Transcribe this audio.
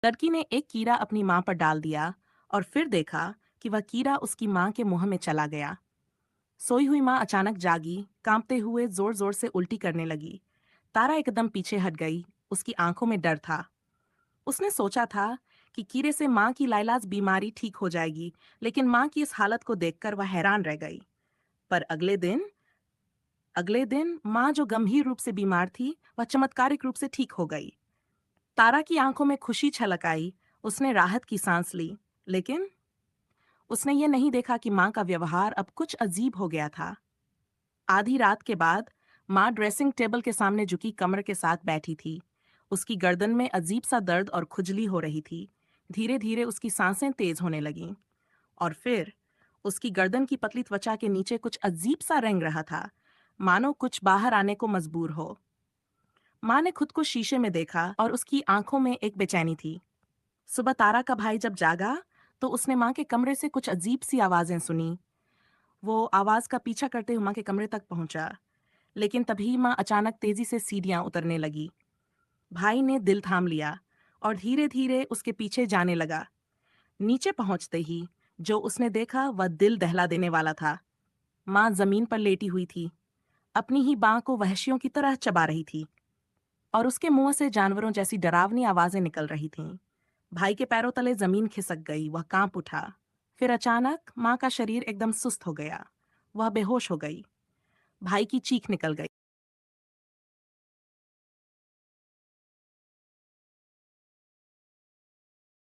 लड़की ने एक कीड़ा अपनी माँ पर डाल दिया और फिर देखा कि वह कीड़ा उसकी माँ के मुंह में चला गया। सोई हुई माँ अचानक जागी, कांपते हुए जोर जोर से उल्टी करने लगी। तारा एकदम पीछे हट गई। उसकी आंखों में डर था। उसने सोचा था कि कीड़े से माँ की लाइलाज बीमारी ठीक हो जाएगी, लेकिन माँ की इस हालत को देखकर वह हैरान रह गई। पर अगले दिन माँ जो गंभीर रूप से बीमार थी, वह चमत्कारिक रूप से ठीक हो गई। तारा की आंखों में खुशी छलक आई। उसने राहत की सांस ली, लेकिन उसने ये नहीं देखा कि माँ का व्यवहार अब कुछ अजीब हो गया था। आधी रात के बाद माँ ड्रेसिंग टेबल के सामने झुकी कमर के साथ बैठी थी। उसकी गर्दन में अजीब सा दर्द और खुजली हो रही थी। धीरे धीरे उसकी सांसें तेज होने लगीं और फिर उसकी गर्दन की पतली त्वचा के नीचे कुछ अजीब सा रेंग रहा था, मानो कुछ बाहर आने को मजबूर हो। माँ ने खुद को शीशे में देखा और उसकी आंखों में एक बेचैनी थी। सुबह तारा का भाई जब जागा तो उसने माँ के कमरे से कुछ अजीब सी आवाजें सुनी। वो आवाज का पीछा करते हुए माँ के कमरे तक पहुंचा, लेकिन तभी माँ अचानक तेजी से सीढ़ियां उतरने लगी। भाई ने दिल थाम लिया और धीरे धीरे उसके पीछे जाने लगा। नीचे पहुंचते ही जो उसने देखा वह दिल दहला देने वाला था। माँ जमीन पर लेटी हुई थी, अपनी ही बाँ को वहशियों की तरह चबा रही थी और उसके मुंह से जानवरों जैसी डरावनी आवाजें निकल रही थीं। भाई के पैरों तले जमीन खिसक गई, वह कांप उठा। फिर अचानक माँ का शरीर एकदम सुस्त हो गया। वह बेहोश हो गई। भाई की चीख निकल गई।